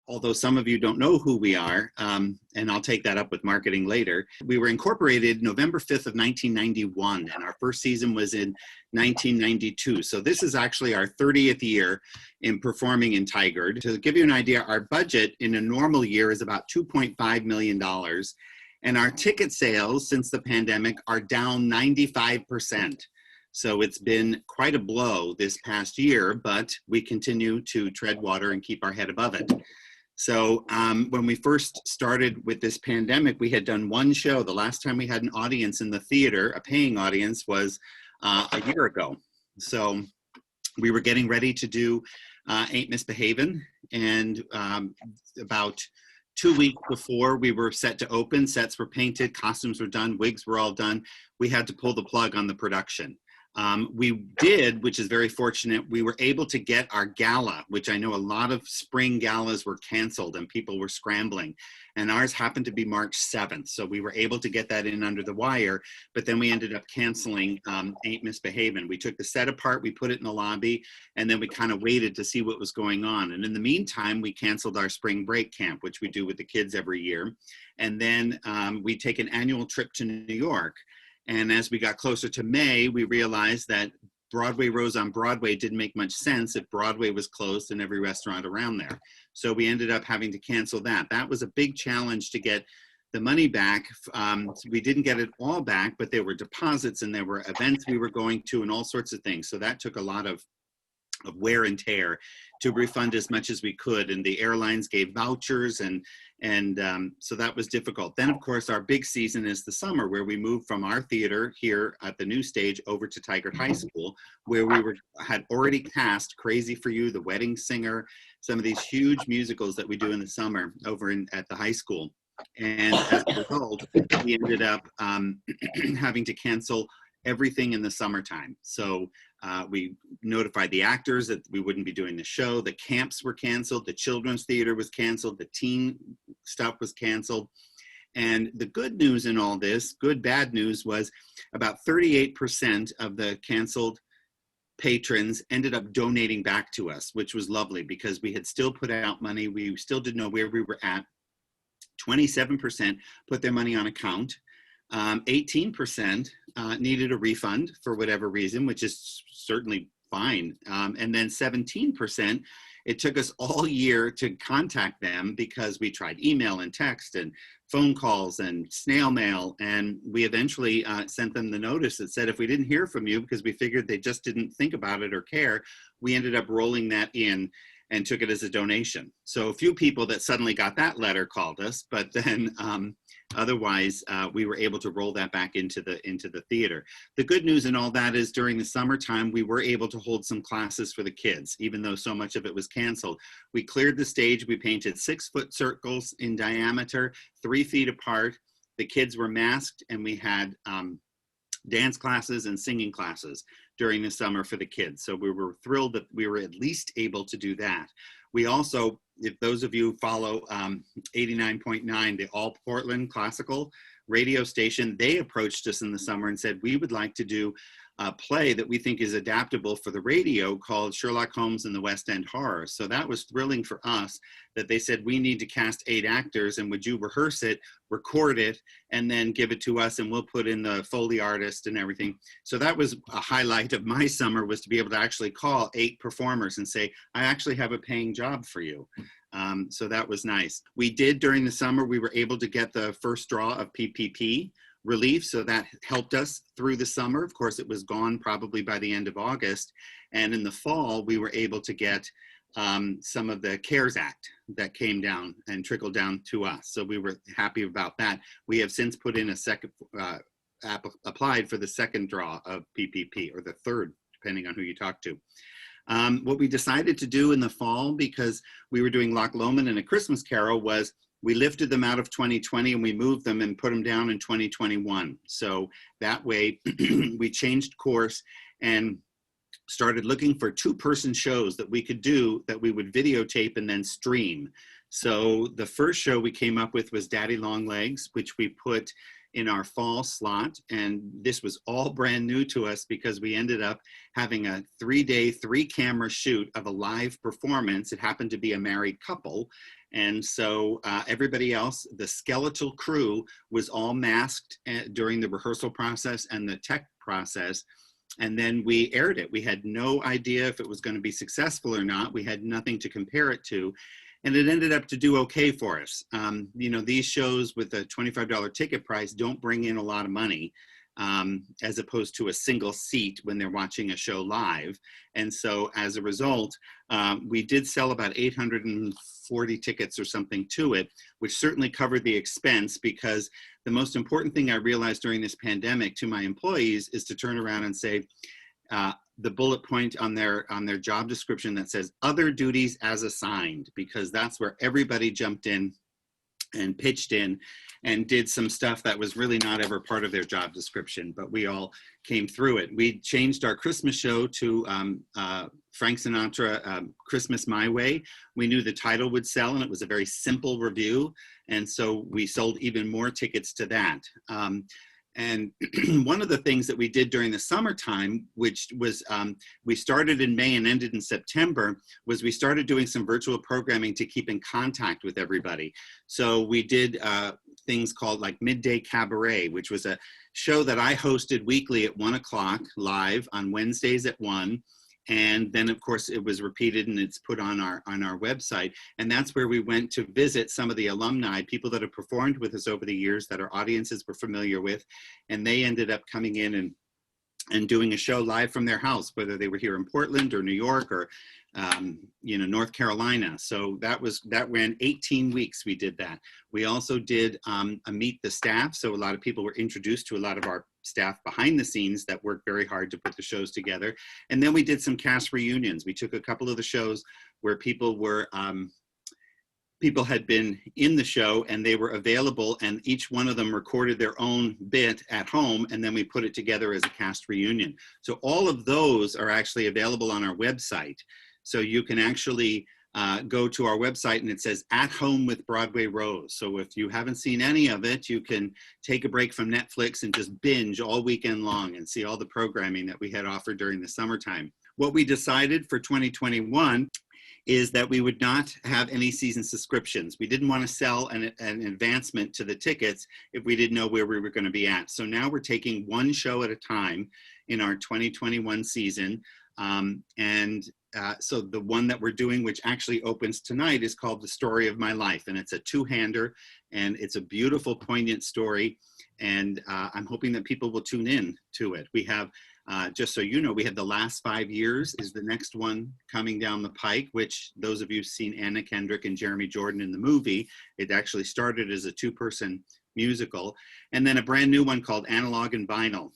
although some of you don't know who we are, and I'll take that up with marketing later. We were incorporated November 5th of 1991, and our first season was in 1992. So this is actually our 30th year in performing in Tigard. To give you an idea, our budget in a normal year is about $2.5 million. And our ticket sales since the pandemic are down 95%. So it's been quite a blow this past year, but we continue to tread water and keep our head above it. So when we first started with this pandemic, we had done one show. The last time we had an audience in the theater, a paying audience, was a year ago. So we were getting ready to do Ain't Misbehavin', and about 2 weeks before we were set to open, sets were painted, costumes were done, wigs were all done. We had to pull the plug on the production. We did, which is very fortunate, we were able to get our gala, which I know a lot of spring galas were canceled and people were scrambling. And ours happened to be March 7th. So we were able to get that in under the wire, but then we ended up canceling Ain't Misbehavin'. We took the set apart, we put it in the lobby, and then we kind of waited to see what was going on. And in the meantime, we canceled our spring break camp, which we do with the kids every year. And then we take an annual trip to New York. And as we got closer to May, we realized that Broadway Rose on Broadway didn't make much sense if Broadway was closed and every restaurant around there. So we ended up having to cancel that. That was a big challenge to get the money back. We didn't get it all back, but there were deposits and there were events we were going to and all sorts of things. So that took a lot of wear and tear to refund as much as we could, and the airlines gave vouchers, and so that was difficult. Then of course our big season is the summer, where we moved from our theater here at the new stage over to Tigard High School, where we had already cast Crazy for You, The Wedding Singer, some of these huge musicals that we do in the summer over at the high school. And as a result, we ended up having to cancel everything in the summertime. So we notified the actors that we wouldn't be doing the show. The camps were canceled. The children's theater was canceled. The teen stuff was canceled. And the good news in all this, good, bad news, was about 38% of the canceled patrons ended up donating back to us, which was lovely because we had still put out money. We still didn't know where we were at. 27% put their money on account. 18% needed a refund for whatever reason, which is certainly fine. And then 17%, it took us all year to contact them because we tried email and text and phone calls and snail mail. And we eventually sent them the notice that said, if we didn't hear from you, because we figured they just didn't think about it or care, we ended up rolling that in and took it as a donation. So a few people that suddenly got that letter called us, but then otherwise we were able to roll that back into the theater. The good news in all that is during the summertime, we were able to hold some classes for the kids, even though so much of it was canceled. We cleared the stage, we painted 6-foot circles in diameter, 3 feet apart. The kids were masked, and we had dance classes and singing classes during the summer for the kids. So we were thrilled that we were at least able to do that. We also, if those of you follow 89.9, the All Portland Classical radio station, they approached us in the summer and said, we would like to do a play that we think is adaptable for the radio called Sherlock Holmes and the West End Horror. So that was thrilling for us that they said, we need to cast 8 actors, and would you rehearse it, record it, and then give it to us, and we'll put in the Foley artist and everything. So that was a highlight of my summer, was to be able to actually call 8 performers and say, I actually have a paying job for you. So that was nice. We did, during the summer, we were able to get the first draw of PPP relief, so that helped us through the summer. Of course, it was gone probably by the end of August, and in the fall we were able to get some of the CARES Act that came down and trickled down to us, so we were happy about that. We have since put in a second applied for the second draw of PPP, or the third, depending on who you talk to. What we decided to do in the fall, because we were doing Loch Lomond and A Christmas Carol, was we lifted them out of 2020 and we moved them and put them down in 2021. So that way we changed course and started looking for 2-person shows that we could do, that we would videotape and then stream. So the first show we came up with was Daddy Long Legs, which we put in our fall slot. And this was all brand new to us because we ended up having a 3-day, 3-camera shoot of a live performance. It happened to be a married couple. And so everybody else, the skeletal crew, was all masked during the rehearsal process and the tech process. And then we aired it. We had no idea if it was going to be successful or not. We had nothing to compare it to. And it ended up to do okay for us. You know, these shows with a $25 ticket price don't bring in a lot of money, as opposed to a single seat when they're watching a show live. And so as a result, we did sell about 840 tickets or something to it, which certainly covered the expense, because the most important thing I realized during this pandemic to my employees is to turn around and say, the bullet point on their job description that says other duties as assigned, because that's where everybody jumped in and pitched in and did some stuff that was really not ever part of their job description, but we all came through it. We changed our Christmas show to Frank Sinatra, Christmas My Way. We knew the title would sell, and it was a very simple review, and so we sold even more tickets to that. And one of the things that we did during the summertime, which was, we started in May and ended in September, was we started doing some virtual programming to keep in contact with everybody. So we did things called like Midday Cabaret, which was a show that I hosted weekly at 1 o'clock live on Wednesdays at 1. And then, of course, it was repeated and it's put on our website. And that's where we went to visit some of the alumni, people that have performed with us over the years that our audiences were familiar with. And they ended up coming in and doing a show live from their house, whether they were here in Portland or New York or, you know, North Carolina. So that ran 18 weeks. We did that. We also did a Meet the Staff. So a lot of people were introduced to a lot of our staff behind the scenes that worked very hard to put the shows together. And then we did some cast reunions. We took a couple of the shows where people were, people had been in the show and they were available, and each one of them recorded their own bit at home, and then we put it together as a cast reunion. So all of those are actually available on our website. So you can actually go to our website and it says At Home with Broadway Rose. So if you haven't seen any of it, you can take a break from Netflix and just binge all weekend long and see all the programming that we had offered during the summertime. What we decided for 2021 is that we would not have any season subscriptions. We didn't want to sell an advancement to the tickets if we didn't know where we were going to be at. So now we're taking one show at a time in our 2021 season. So the one that we're doing, which actually opens tonight, is called The Story of My Life. And it's a two-hander, and it's a beautiful, poignant story. And I'm hoping that people will tune in to it. We have, just so you know, we have The Last 5 Years is the next one coming down the pike, which those of you who've seen Anna Kendrick and Jeremy Jordan in the movie, it actually started as a two-person musical. And then a brand new one called Analog and Vinyl.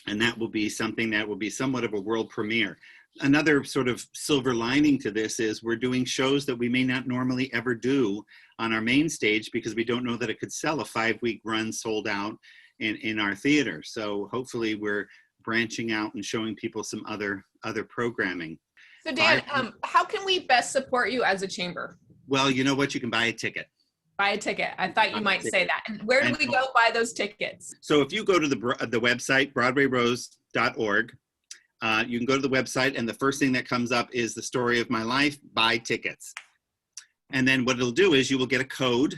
And that will be something that will be somewhat of a world premiere. Another sort of silver lining to this is we're doing shows that we may not normally ever do on our main stage because we don't know that it could sell a 5-week run sold out in our theater. So hopefully we're branching out and showing people some other programming. So Dan, how can we best support you as a chamber? Well, you know what? You can buy a ticket. Buy a ticket. I thought you might say that. And where do we go buy those tickets? So if you go to the website, BroadwayRose.org, you can go to the website, and the first thing that comes up is The Story of My Life, buy tickets. And then what it'll do is you will get a code.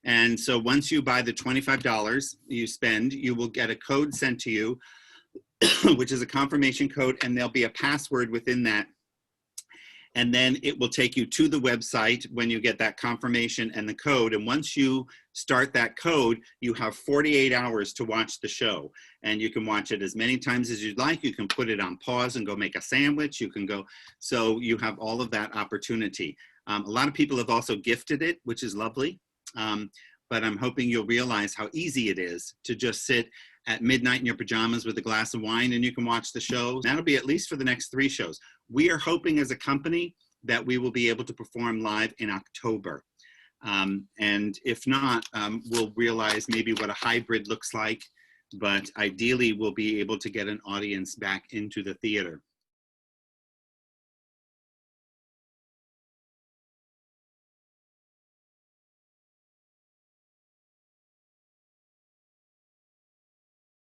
And so once you buy the $25 you spend, you will get a code sent to you, which is a confirmation code, and there'll be a password within that. And then it will take you to the website when you get that confirmation and the code. And once you start that code, you have 48 hours to watch the show. And you can watch it as many times as you'd like. You can put it on pause and go make a sandwich. You can go, so you have all of that opportunity. A lot of people have also gifted it, which is lovely. But I'm hoping you'll realize how easy it is to just sit at midnight in your pajamas with a glass of wine and you can watch the show. That'll be at least for the next 3 shows. We are hoping as a company that we will be able to perform live in October. And if not, we'll realize maybe what a hybrid looks like, but ideally we'll be able to get an audience back into the theater.